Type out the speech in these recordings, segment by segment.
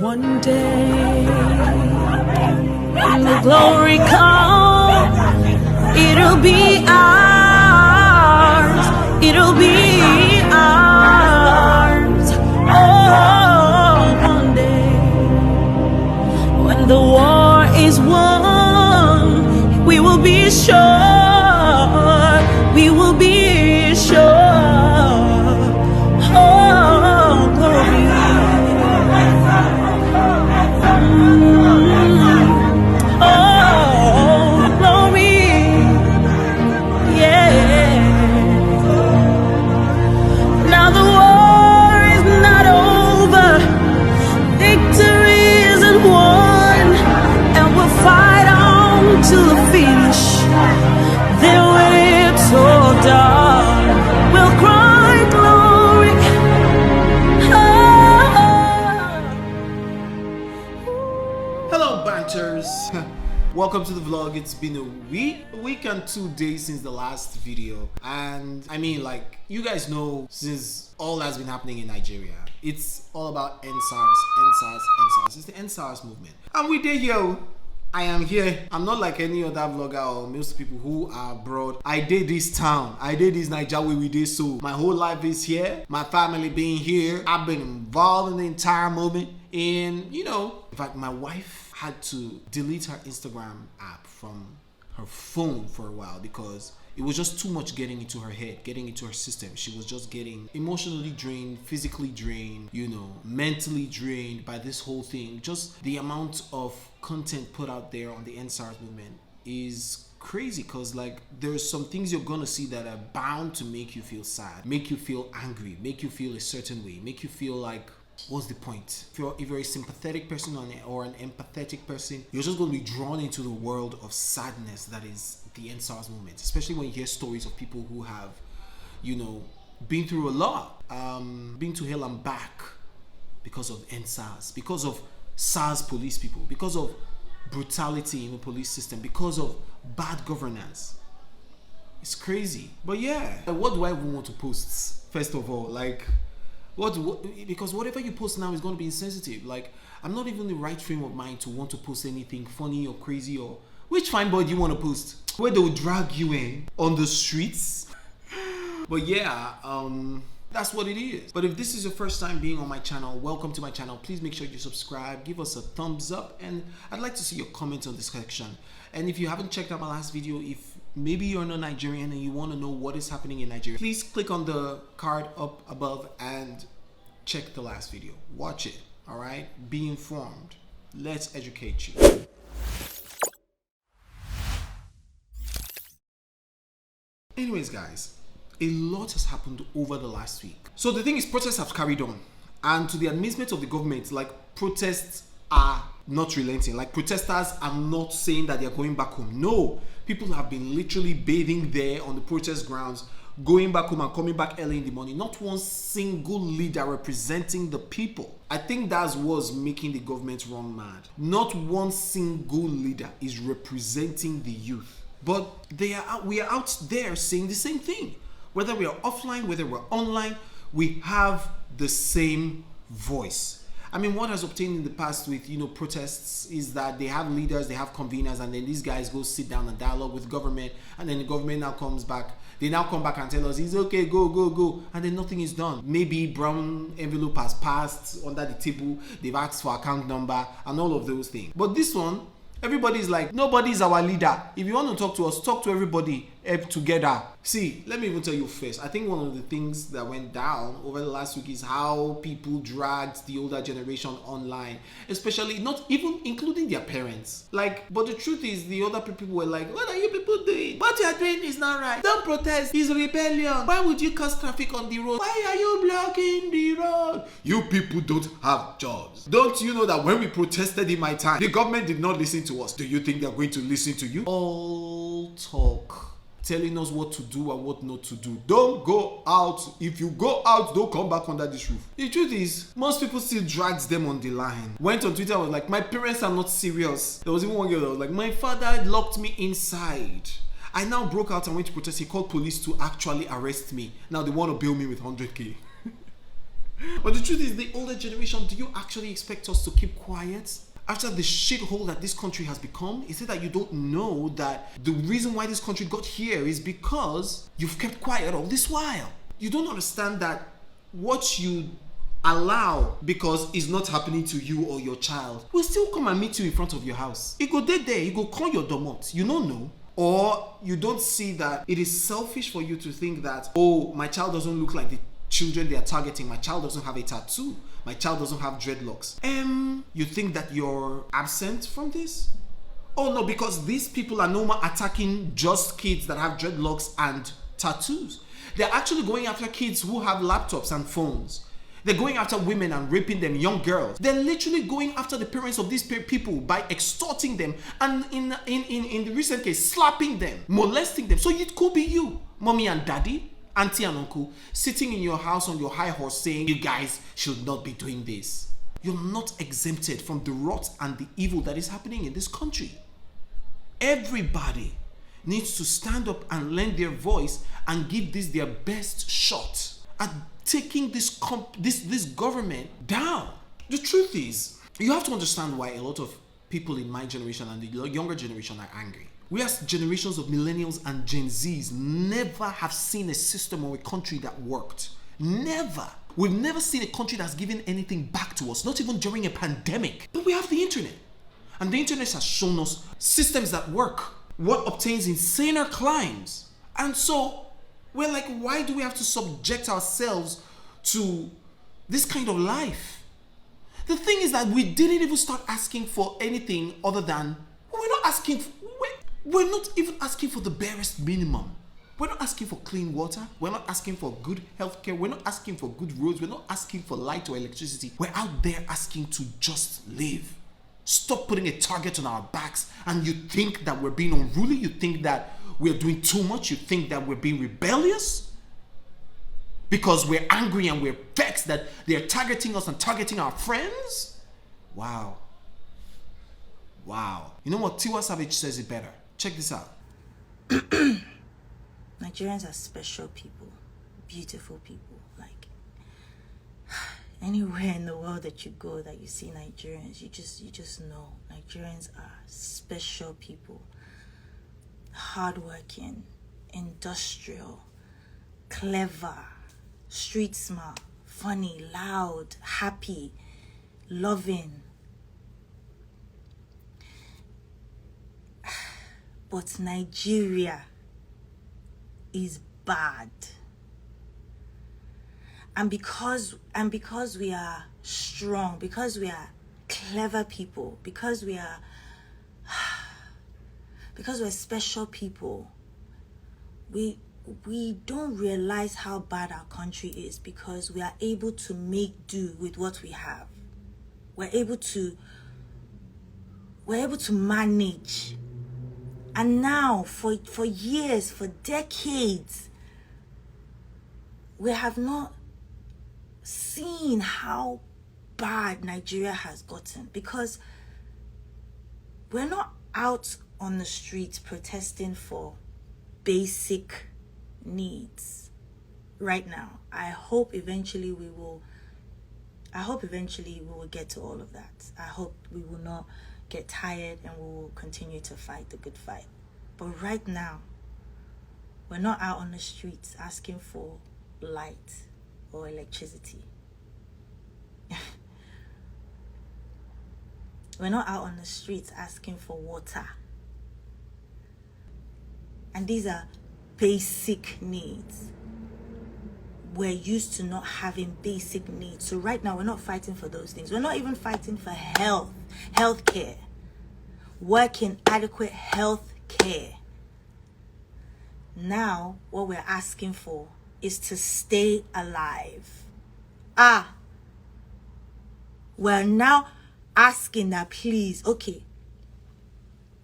One day, when the glory comes, it'll be ours. It'll be ours. Oh, one day, when the war is won, we will be sure. We will be sure. Oh, glory. Oh, glory. Yeah. Now the war is not over. Victory isn't won. And we'll fight on to the finish. Then when it's all done, we'll cry glory. Hello, Banters. Welcome to the vlog. It's been a week and 2 days since the last video, and I mean, like, you guys know, since all that's been happening in Nigeria, it's all about End SARS, End SARS, End SARS. It's the End SARS movement, and we did here. I am here. I'm not like any other vlogger or most people who are abroad. I did this town. I did this Nigeria where we did so. My whole life is here. My family being here. I've been involved in the entire movement. And, you know, in fact, my wife had to delete her Instagram app from her phone for a while because it was just too much getting into her head, getting into her system. She was just getting emotionally drained, physically drained, you know, mentally drained by this whole thing. Just the amount of content put out there on the End SARS movement is crazy, because like there's some things you're gonna see that are bound to make you feel sad, make you feel angry, make you feel a certain way, make you feel like, what's the point? If you're a sympathetic person or an empathetic person, you're just going to be drawn into the world of sadness that is the End SARS movement, especially when you hear stories of people who have, you know, been through a lot, been to hell and back because of End SARS, because of SARS police people, because of brutality in the police system, because of bad governance. It's crazy. But yeah, what do I even want to post? First of all, like, because whatever you post now is going to be insensitive. Like, I'm not even in the right frame of mind to want to post anything funny or crazy, or which fine boy do you want to post where they will drag you in on the streets. But yeah, that's what it is. But if this is your first time being on my channel, welcome to my channel. Please make sure you subscribe, give us a thumbs up, and I'd like to see your comments on this section. And if you haven't checked out my last video, if maybe you're not Nigerian and you want to know what is happening in Nigeria, please click on the card up above and check the last video. Watch it, all right? Be informed. Let's educate you. Anyways, guys, a lot has happened over the last week. So the thing is, protests have carried on, and to the amazement of the government, like, protests are not relenting. Like, protesters are not saying that they're going back home. No, people have been literally bathing there on the protest grounds, going back home and coming back early in the morning. Not one single leader representing the people. I think that's what's making the government run mad. Not one single leader is representing the youth. But we are out there saying the same thing. Whether we are offline, whether we're online, we have the same voice. I mean, what has obtained in the past with, you know, protests is that they have leaders, they have conveners, and then these guys go sit down and dialogue with government, and then the government now comes back. They now come back and tell us, it's okay, go, and then nothing is done. Maybe brown envelope has passed under the table, they've asked for account number, and all of those things. But this one, everybody's like, nobody's our leader. If you want to talk to us, talk to everybody together. See, let me even tell you first, I think one of the things that went down over the last week is how people dragged the older generation online, especially, not even including their parents. Like, but the truth is, the other people were like, what are you people doing? What you are doing is not right. Don't protest. It's rebellion. Why would you cause traffic on the road? Why are you blocking the road? You people don't have jobs. Don't you know that when we protested in my time, the government did not listen to us? Do you think they're going to listen to you? All talk, telling us what to do and what not to do. Don't go out. If you go out, don't come back under this roof. The truth is, most people still drags them on the line. Went on Twitter and was like, my parents are not serious. There was even one girl that was like, my father locked me inside. I now broke out and went to protest. He called police to actually arrest me. Now they want to bill me with 100K. But the truth is, the older generation, do you actually expect us to keep quiet? After the shithole that this country has become, is it that you don't know that the reason why this country got here is because you've kept quiet all this while? You don't understand that what you allow because it's not happening to you or your child will still come and meet you in front of your house. It go there, you go call your domot. You don't know. Or you don't see that it is selfish for you to think that, oh, my child doesn't look like the children they are targeting. My child doesn't have a tattoo. My child doesn't have dreadlocks. You think that you're absent from this? Oh no, because these people are no more attacking just kids that have dreadlocks and tattoos. They're actually going after kids who have laptops and phones. They're going after women and raping them, young girls. They're literally going after the parents of these people by extorting them and in the recent case, slapping them, molesting them. So it could be you, mommy and daddy, auntie and uncle, sitting in your house on your high horse saying, you guys should not be doing this. You're not exempted from the rot and the evil that is happening in this country. Everybody needs to stand up and lend their voice and give this their best shot at taking this government down. The truth is, you have to understand why a lot of people in my generation and the younger generation are angry. We as generations of millennials and Gen Zs never have seen a system or a country that worked. Never. We've never seen a country that's given anything back to us, not even during a pandemic. But we have the internet. And the internet has shown us systems that work, what obtains insaner climbs. And so we're like, why do we have to subject ourselves to this kind of life? The thing is that we didn't even start asking for anything other than, we're not even asking for the barest minimum. We're not asking for clean water. We're not asking for good healthcare. We're not asking for good roads. We're not asking for light or electricity. We're out there asking to just live. Stop putting a target on our backs and you think that we're being unruly. You think that we're doing too much. You think that we're being rebellious because we're angry and we're vexed that they're targeting us and targeting our friends. Wow. You know what? Tiwa Savage says it better. Check this out. Nigerians are special people, beautiful people. Like anywhere in the world that you go that you see Nigerians, you just know Nigerians are special people. Hardworking, industrial, clever, street smart, funny, loud, happy, loving. But Nigeria is bad. And because we are strong, because we are clever people, because we're special people, we don't realize how bad our country is because we are able to make do with what we have. We're able to manage. And now, for years, for decades, we have not seen how bad Nigeria has gotten because we're not out on the streets protesting for basic needs right now. I hope eventually we will get to all of that. I hope we will not get tired and we will continue to fight the good fight. But right now, we're not out on the streets asking for light or electricity. We're not out on the streets asking for water. And these are basic needs. We're used to not having basic needs. So right now, we're not fighting for those things. We're not even fighting for healthcare, working adequate health care. Now, what we're asking for is to stay alive. We're now asking that please, okay,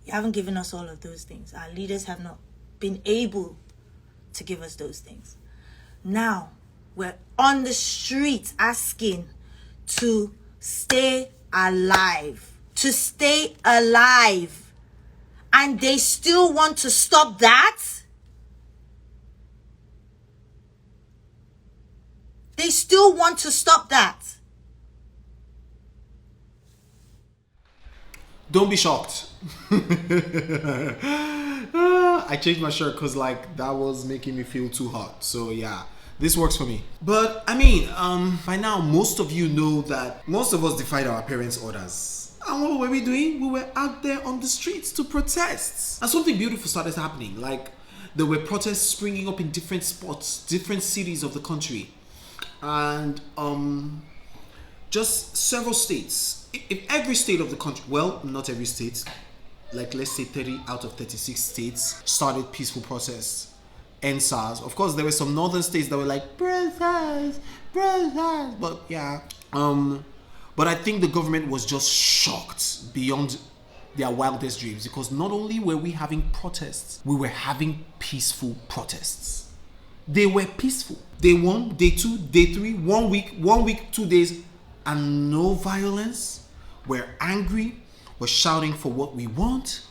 you haven't given us all of those things. Our leaders have not been able to give us those things. Now, we're on the streets asking to stay alive. To stay alive. And they still want to stop that? They still want to stop that. Don't be shocked. I changed my shirt because like that was making me feel too hot. So yeah, this works for me. But I mean, by now most of you know that most of us defied our parents' orders. And what were we doing? We were out there on the streets to protest. And something beautiful started happening. Like there were protests springing up in different spots, different cities of the country. And just several states. If every state of the country, well, not every state, like let's say 30 out of 36 states started peaceful protests. End SARS. Of course, there were some northern states that were like protest, but yeah. But I think the government was just shocked beyond their wildest dreams, because not only were we having protests, we were having peaceful protests. They were peaceful. Day 1, day 2, day 3, 1 week, 2 days, and no violence. We're angry, we're shouting for what we want,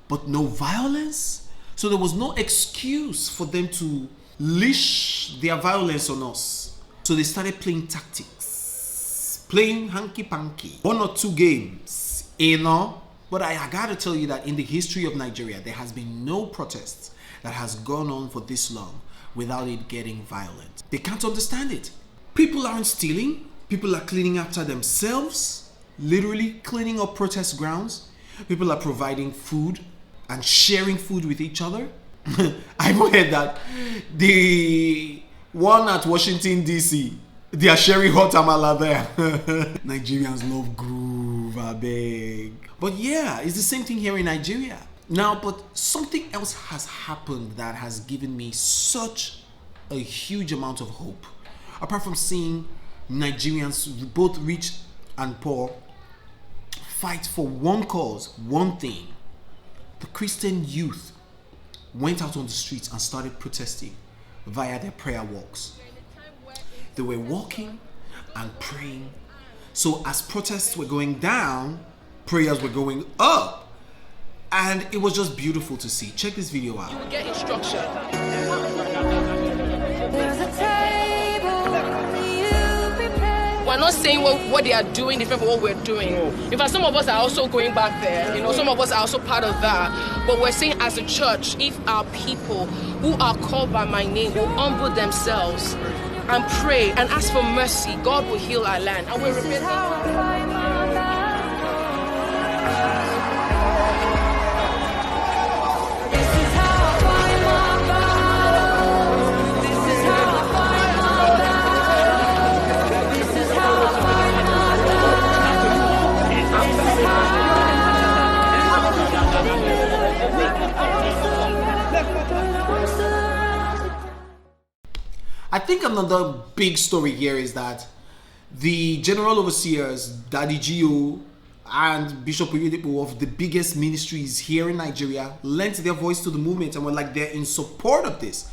but no violence. So there was no excuse for them to leash their violence on us. So they started playing tactics, playing hanky-panky, 1 or 2 games, you know. But I gotta tell you that in the history of Nigeria, there has been no protest that has gone on for this long without it getting violent. They can't understand it. People aren't stealing. People are cleaning after themselves, literally cleaning up protest grounds. People are providing food and sharing food with each other. I've heard that the one at Washington, D.C., they are sharing hot amala there. Nigerians love groove, I beg. But yeah, it's the same thing here in Nigeria. Now, but something else has happened that has given me such a huge amount of hope. Apart from seeing Nigerians, both rich and poor, fight for one cause, one thing. The Christian youth went out on the streets and started protesting via their prayer walks. They were walking and praying. So as protests were going down, prayers were going up. And it was just beautiful to see. Check this video out. You will get instruction. We're not saying what they are doing different from what we're doing. In fact, some of us are also going back there. You know, some of us are also part of that. But we're saying as a church, if our people who are called by my name will humble themselves and pray and ask for mercy, God will heal our land. And we're repenting. I think another big story here is that the general overseers, Daddy Gio and Bishop Oyedepo of the biggest ministries here in Nigeria lent their voice to the movement and were like they're in support of this,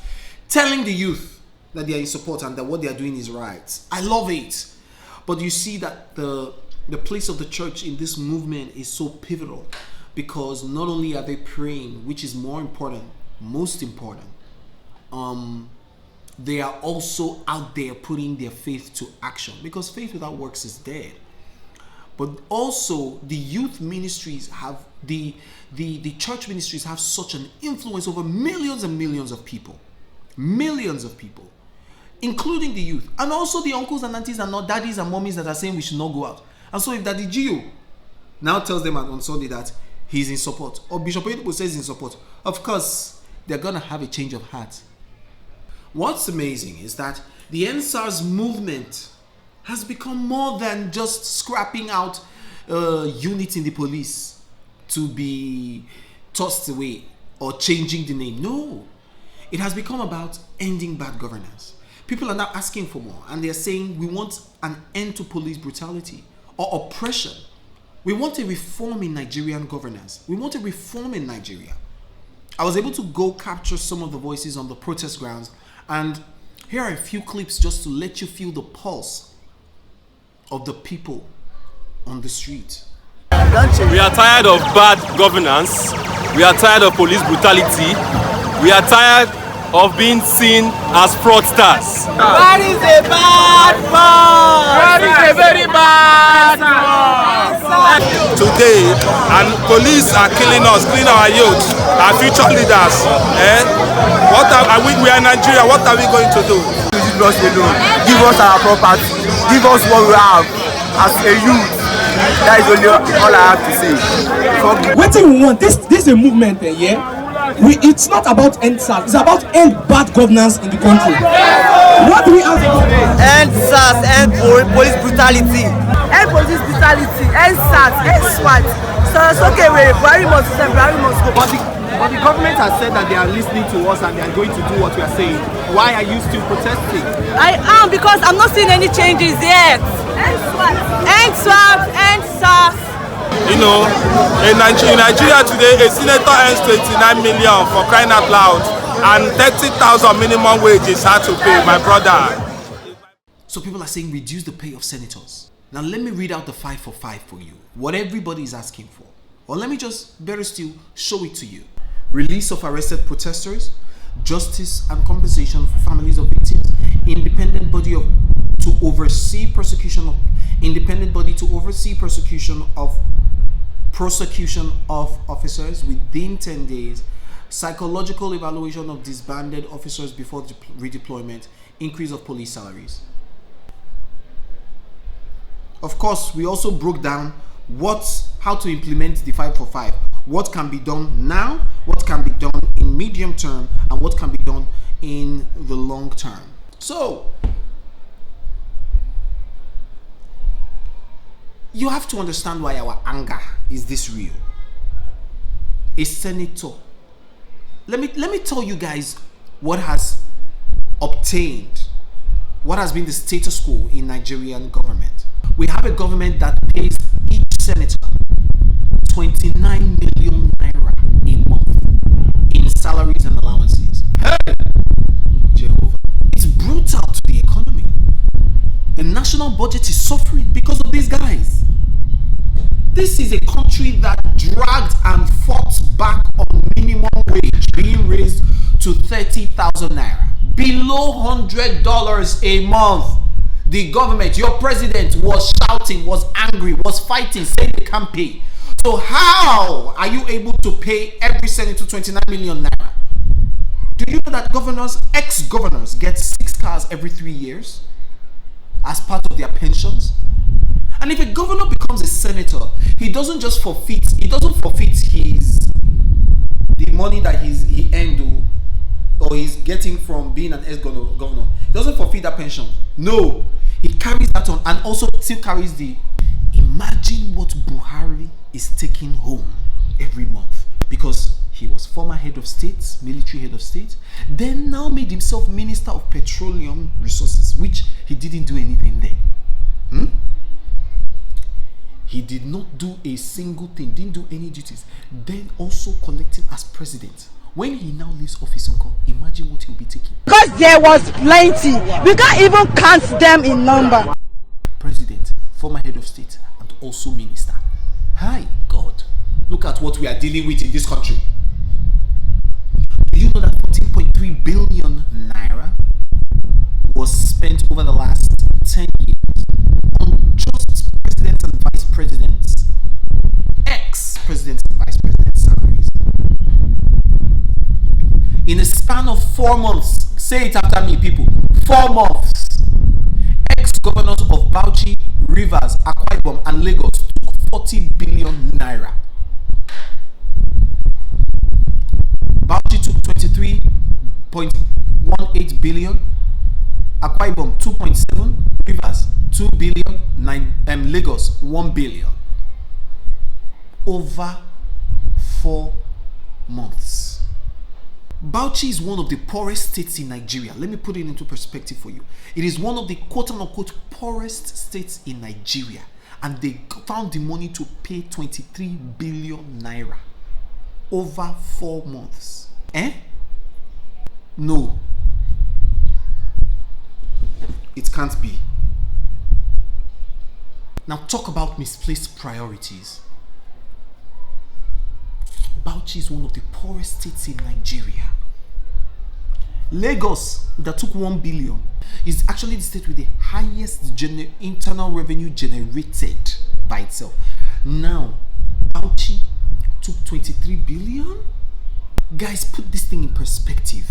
telling the youth that they're in support and that what they're doing is right. I love it. But you see that the place of the church in this movement is so pivotal, because not only are they praying, which is more important, most important, they are also out there putting their faith to action, because faith without works is dead. But also the youth ministries have, the church ministries have such an influence over millions and millions of people, including the youth, and also the uncles and aunties and not daddies and mommies that are saying we should not go out. And so if Daddy Gio now tells them on Sunday that he's in support, or Bishop Oyedepo says he's in support, of course they're gonna have a change of heart. What's amazing is that the End SARS movement has become more than just scrapping out units in the police to be tossed away or changing the name. No, it has become about ending bad governance. People are now asking for more, and they're saying we want an end to police brutality or oppression. We want a reform in Nigerian governance. We want a reform in Nigeria. I was able to go capture some of the voices on the protest grounds, and here are a few clips just to let you feel the pulse of the people on the street. We are tired of bad governance. We are tired of police brutality. We are tired of being seen as fraudsters. That is a bad man. That is a very bad man. Today, and police are killing us, killing our youth, our future leaders. What are we are in Nigeria, what are we going to do? Leave us alone. Give us our property. Give us what we have as a youth. That is only all I have to say. What do we want? This is a movement, yeah? It's not about end SARS, it's about end bad governance in the country. What do we have? End SARS, end police brutality. End police brutality, end SARS, end SWAT. So it's okay, very much go. But the government has said that they are listening to us and they are going to do what we are saying. Why are you still protesting? I am, because I'm not seeing any changes yet. End SWAT, end SWAT, end SARS. You know, in Nigeria today, a senator earns 29 million for crying out loud, and 30,000 minimum wages had to pay, my brother. So people are saying reduce the pay of senators. Now let me read out the 5 for 5 for you. What everybody is asking for. Or let me just very still show it to you. Release of arrested protesters, justice and compensation for families of victims, independent body to oversee prosecution of officers within 10 days, psychological evaluation of disbanded officers before redeployment, increase of police salaries. Of course, we also broke down how to implement the 5 for 5. What can be done now, what can be done in medium term, and what can be done in the long term. So, you have to understand why our anger is this real. A senator. Let me tell you guys what has obtained, what has been the status quo in Nigerian government. We have a government that pays each senator 29 million naira a month in salaries and allowances. Hey, Jehovah. It's brutal to the economy. The national budget is suffering because of these guys. This is a country that dragged and fought back on minimum wage being raised to 30,000 naira. Below $100 a month. The government, your president was shouting, was angry, was fighting, saying they can't pay. So how are you able to pay every senator 29 million naira? Do you know that ex-governors get 6 cars every 3 years as part of their pensions? And if a governor becomes a senator, he doesn't forfeit the money that he earned or he's getting from being an ex-governor. He doesn't forfeit that pension. No, he carries that on, and also still carries the. Imagine what Buhari is taking home every month, because he was former head of state, military head of state, then now made himself Minister of Petroleum Resources, which he didn't do anything there. He did not do a single thing, didn't do any duties. Then also collecting as president. When he now leaves office, imagine what he'll be taking. Because there was plenty. We can't even count them in number. President, former head of state, and also minister. Hi, God. Look at what we are dealing with in this country. Do you know that 14.3 billion naira was spent over the last 10 years on just presidents and vice presidents, ex-presidents and vice presidents' salaries? In a span of 4 months, say it after me, people, 4 months, ex-governors of Bauchi, Rivers, Akah Ibom, and Lagos took 40 billion naira. Bauchi took 23.18 billion, Akah Ibom 2.7, Rivers 2 billion, Lagos 1 billion. Over 4 months. Bauchi is one of the poorest states in Nigeria. Let me put it into perspective for you. It is one of the quote-unquote poorest states in Nigeria, and they found the money to pay 23 billion naira over 4 months. No. It can't be. Now talk about misplaced priorities. Bauchi is one of the poorest states in Nigeria. Lagos, that took 1 billion, is actually the state with the highest internal revenue generated by itself. Now, Bauchi took 23 billion. Guys, put this thing in perspective.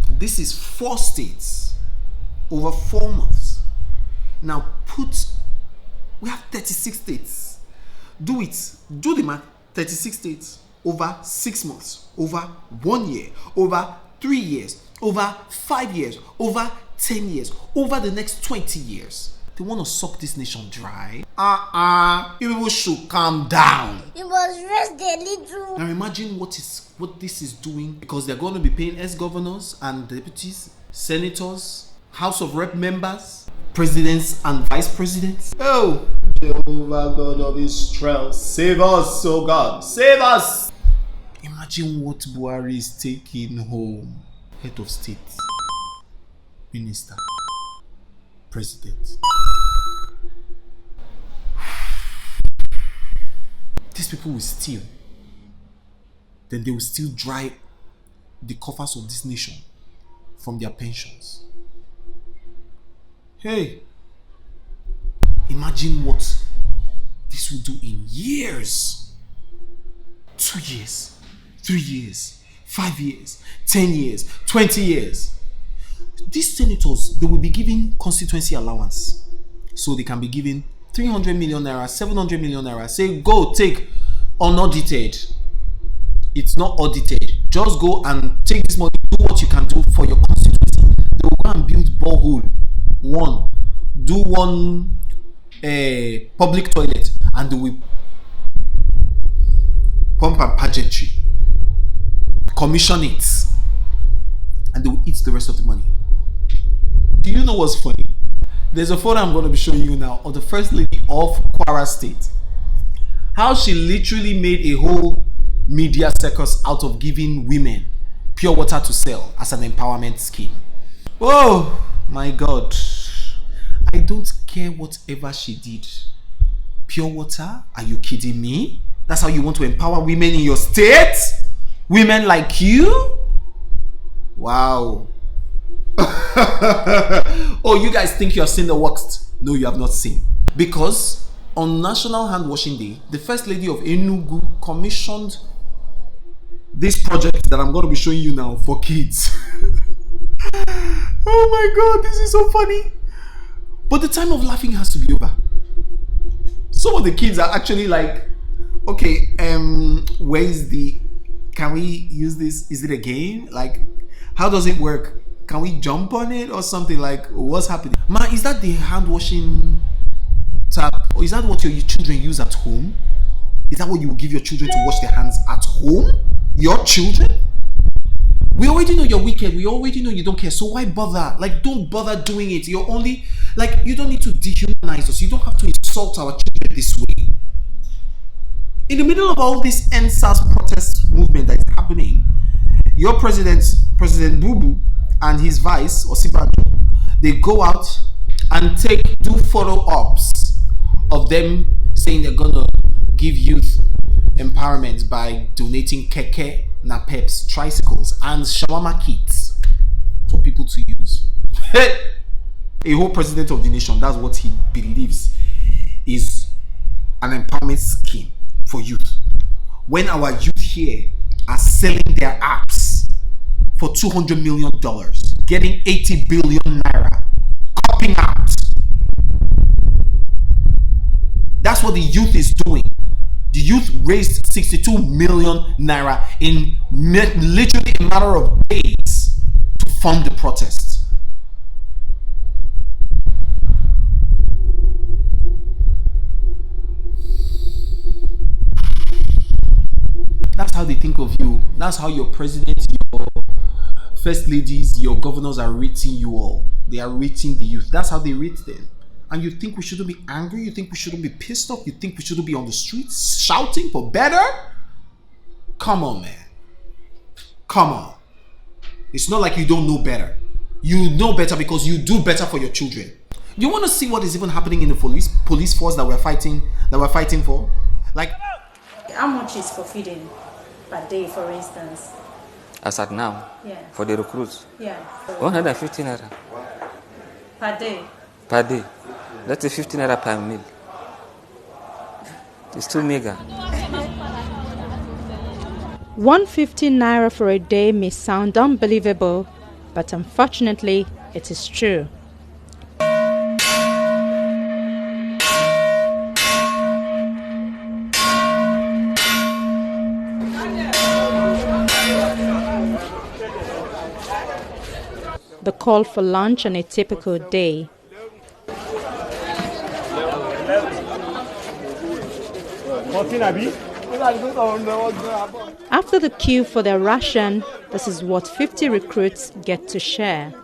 This is 4 states over 4 months. Now we have 36 states. Do the math. 36 states over 6 months, over 1 year, over 3 years, over 5 years, over 10 years, over the next 20 years. They want to suck this nation dry. You people should calm down. You must rest a little. Now imagine what this is doing, because they're going to be paying ex-governors and deputies, senators, House of Rep members, presidents and vice presidents. Oh, Jehovah God of Israel, save us, oh God, save us. Imagine what Buhari is taking home. Head of state, minister, president. These people will steal. Then they will still dry the coffers of this nation from their pensions. Hey, imagine what this will do in years. 2 years, 3 years, 5 years, 10 years, 20 years. These senators, they will be given constituency allowance. So they can be given 300 million naira, 700 million naira. Say, go take unaudited. It's not audited. Just go and take this money, do what you can do for your constituency. They will go and build borehole. Do one public toilet, and they will pump and pageantry, commission it, and they will eat the rest of the money. Do you know what's funny? There's a photo I'm going to be showing you now of the First Lady of Kwara State. How she literally made a whole media circus out of giving women pure water to sell as an empowerment scheme. Oh my God. I don't care whatever she did. Pure water? Are you kidding me? That's how you want to empower women in your state? Women like you? Wow. Oh, you guys think you're seeing the worst? No, you have not seen. Because on National Hand Washing Day, the First Lady of Enugu commissioned this project that I'm going to be showing you now for kids. Oh my God, this is so funny. But the time of laughing has to be over. Some of the kids are actually like, okay, where is the, can we use this? Is it a game? Like, how does it work? Can we jump on it or something? Like, what's happening? Ma, is that the hand washing tap? Or is that what your children use at home? Is that what you will give your children to wash their hands at home? Your children? We already know you're wicked. We already know you don't care. So why bother? Like, don't bother doing it. You're only, like, you don't need to dehumanize us. You don't have to insult our children this way. In the middle of all this End SARS protest movement that is happening, your President Bubu, and his vice, Osibajo, they go out and do photo ops of them saying they're gonna give youth empowerment by donating keke, napeps, tricycles, and shawarma kits for people to use. A whole president of the nation, that's what he believes is an empowerment scheme for youth. When our youth here are selling their apps for $200 million, getting 80 billion naira, copping out. That's what the youth is doing. The youth raised 62 million naira in literally a matter of days to fund the protest. That's how they think of you. That's how your president, your first ladies, your governors are rating you all. They are rating the youth. That's how they rate them. And you think we shouldn't be angry? You think we shouldn't be pissed off? You think we shouldn't be on the streets shouting for better? Come on, man. Come on. It's not like you don't know better. You know better because you do better for your children. You want to see what is even happening in the police force that we're fighting for? Like, how much is for feeding per day, for instance? as at now, Yeah. for the recruits. Yeah. 150 naira Per day. per day. That is 50 naira per meal. It's too meager. 150 naira for a day may sound unbelievable, but unfortunately, it is true. The call for lunch on a typical day. After the queue for their ration, this is what 50 recruits get to share.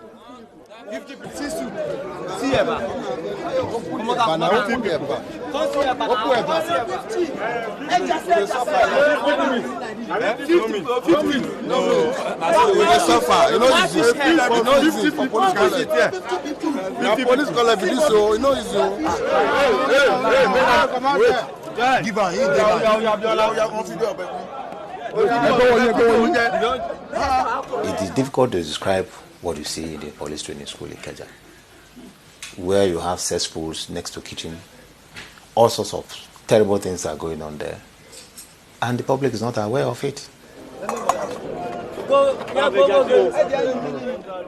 It is difficult to describe what you see in the police training school in Kenya, where you have cesspools next to kitchen. All sorts of terrible things are going on there, and the public is not aware of it.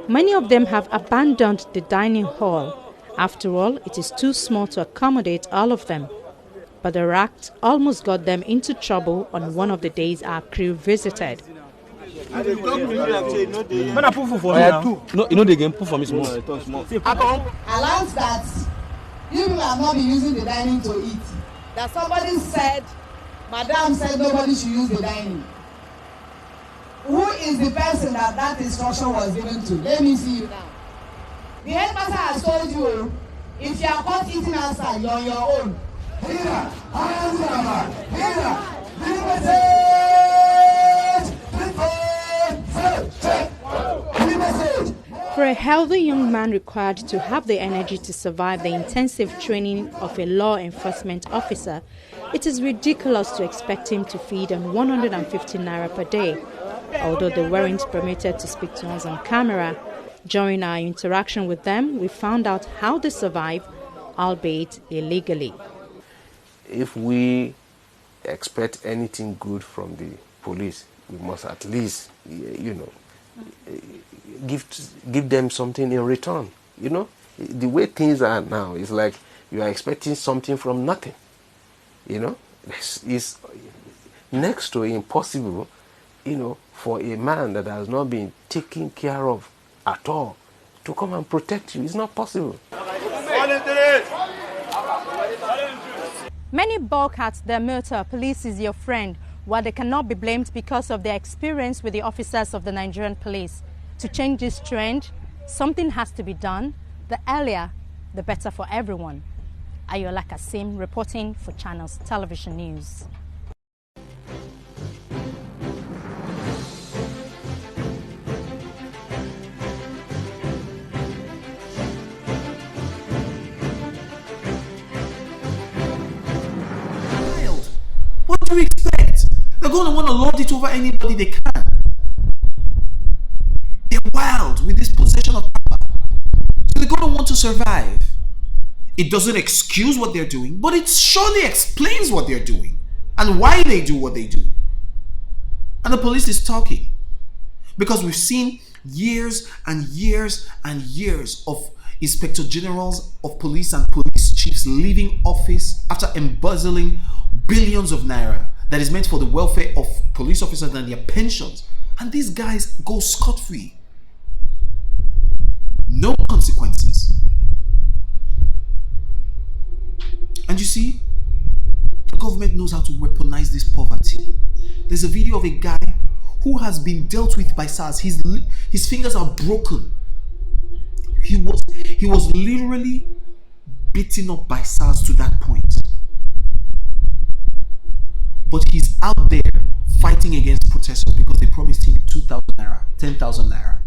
Many of them have abandoned the dining hall. After all, it is too small to accommodate all of them. But the rat almost got them into trouble on one of the days our crew visited. No, you know they can put for me small. Announce that you have not been using the dining to eat. That somebody said, Madam said nobody should use the dining. Who is the person that instruction was given to? Let me see you now. The headmaster has told you, if you are caught eating outside, you're on your own. For a healthy young man required to have the energy to survive the intensive training of a law enforcement officer, it is ridiculous to expect him to feed on 150 naira per day. Although they weren't permitted to speak to us on camera, during our interaction with them, we found out how they survive, albeit illegally. If we expect anything good from the police, we must at least, give them something in return. The way things are now, it's like you are expecting something from nothing. It's next to impossible, for a man that has not been taken care of at all to come and protect you. It's not possible. Many balk at their motto, police is your friend, while they cannot be blamed because of their experience with the officers of the Nigerian police. To change this trend, something has to be done. The earlier, the better for everyone. Ayola Kasim reporting for Channels Television News. What do you expect? They're going to want to lord it over anybody they can. They're wild with this possession of power. So they're going to want to survive. It doesn't excuse what they're doing, but it surely explains what they're doing and why they do what they do. And the police is talking. Because we've seen years and years and years of inspector generals of police and police chiefs leaving office after embezzling billions of naira that is meant for the welfare of police officers and their pensions, and these guys go scot-free. No consequences. And you see, the government knows how to weaponize this poverty. There's a video of a guy who has been dealt with by SARS. His fingers are broken. He was literally beaten up by SARS to that point. But he's out there fighting against protesters because they promised him 2,000 naira, 10,000 naira.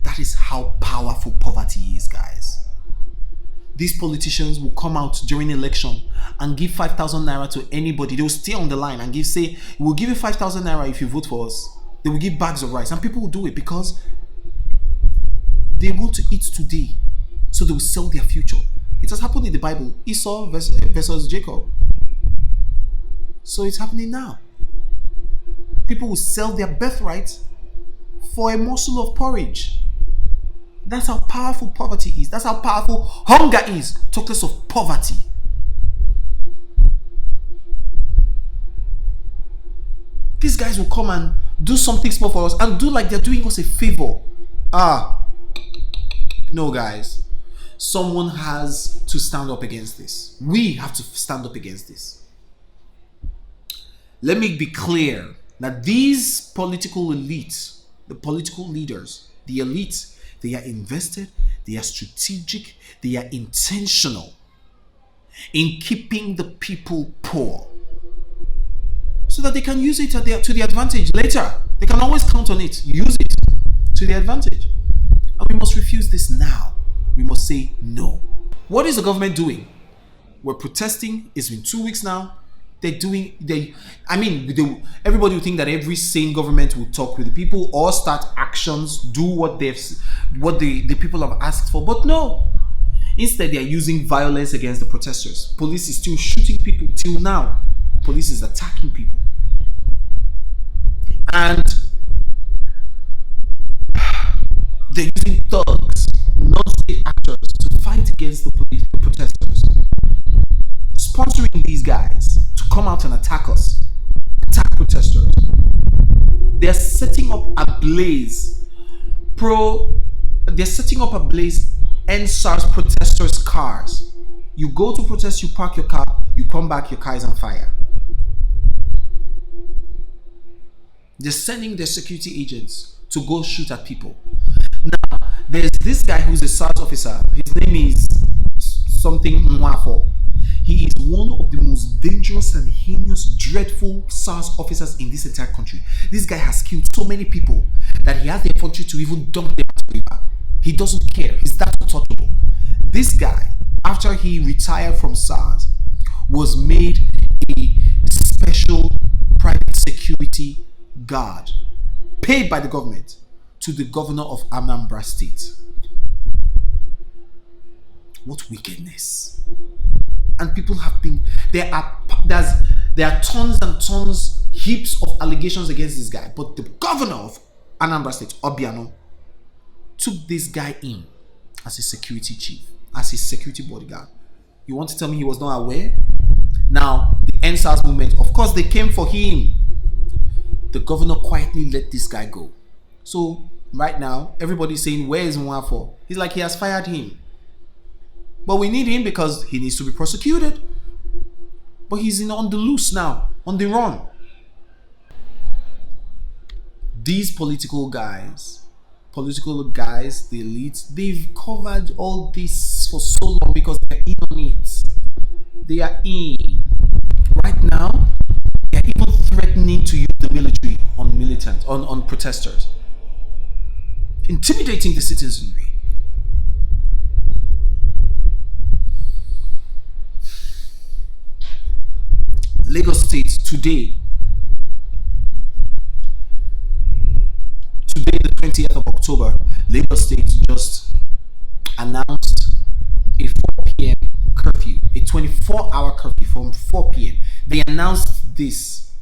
That is how powerful poverty is, guys. These politicians will come out during election and give 5,000 naira to anybody. They'll stay on the line and say, we'll give you 5,000 naira if you vote for us. They will give bags of rice, and people will do it because they want to eat today, so they will sell their future. It has happened in the Bible, Esau versus Jacob. So it's happening now. People will sell their birthright for a morsel of porridge. That's how powerful poverty is. That's how powerful hunger is. Talk less of poverty. These guys will come and do something small for us and do like they're doing us a favor. No, guys. Someone has to stand up against this. We have to stand up against this. Let me be clear that these political elites, the political leaders, the elites, they are invested, they are strategic, they are intentional in keeping the people poor so that they can use it to their advantage later. They can always count on it, use it to their advantage. And we must refuse this now. We must say no. What is the government doing? We're protesting. It's been 2 weeks now. Everybody would think that every sane government will talk with the people or start actions, do what the people have asked for. But no. Instead, they are using violence against the protesters. Police is still shooting people till now. Police is attacking people. And they're using thugs, non-state actors, to fight against the police, the protesters. Sponsoring these guys to come out and attack us, attack protesters. They're setting up a blaze. They're setting up a blaze. End SARS protesters' cars. You go to protest, you park your car, you come back, your car is on fire. They're sending their security agents to go shoot at people. Now, there's this guy who's a SARS officer. His name is something Mwafo. He is one of the most dangerous and heinous, dreadful SARS officers in this entire country. This guy has killed so many people that he has the infantry to even dump them at the river. He doesn't care. He's that untouchable. This guy, after he retired from SARS, was made a special private security guard paid by the government to the governor of Anambra State. What wickedness. And people have been, there are tons and tons, heaps of allegations against this guy. But the governor of Anambra State, Obiano, took this guy in as a security chief, as his security bodyguard. You want to tell me he was not aware? Now, the End SARS movement, of course they came for him. The governor quietly let this guy go. So, right now, everybody's saying, where is Mwafo? He's like, he has fired him. But we need him because he needs to be prosecuted. But he's on the loose now, on the run. These political guys, the elites, they've covered all this for so long because they're in on it. They are in. Right now, they're even threatening to use the military on protesters. Intimidating the citizenry. Lagos State today, the 20th of October, Lagos State just announced a 4 p.m. curfew, a 24-hour curfew from 4 p.m. They announced this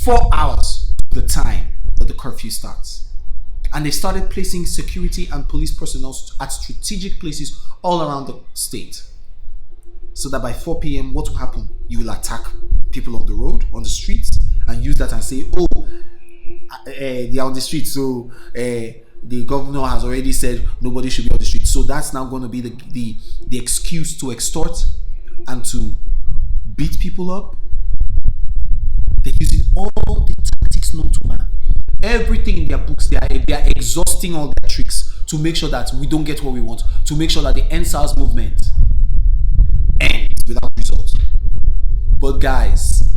4 hours to the time that the curfew starts. And they started placing security and police personnel at strategic places all around the state. So that by 4 p.m., what will happen? You will attack people on the road, on the streets, and use that and say, oh, they are on the street, so the governor has already said nobody should be on the street. So that's now going to be the excuse to extort and to beat people up. They're using all the tactics known to man. Everything in their books, they are exhausting all their tricks to make sure that we don't get what we want, to make sure that the End SARS movement ends without results. But guys,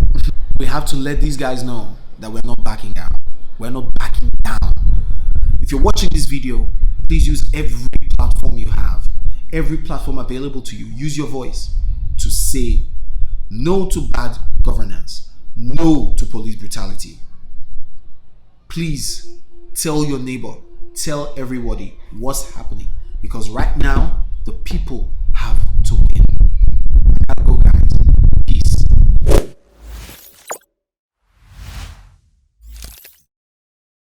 we have to let these guys know that we're not backing down. We're not backing down. If you're watching this video, please use every platform you have, every platform available to you. Use your voice to say no to bad governance, no to police brutality. please tell your neighbor, tell everybody what's happening, because right now the people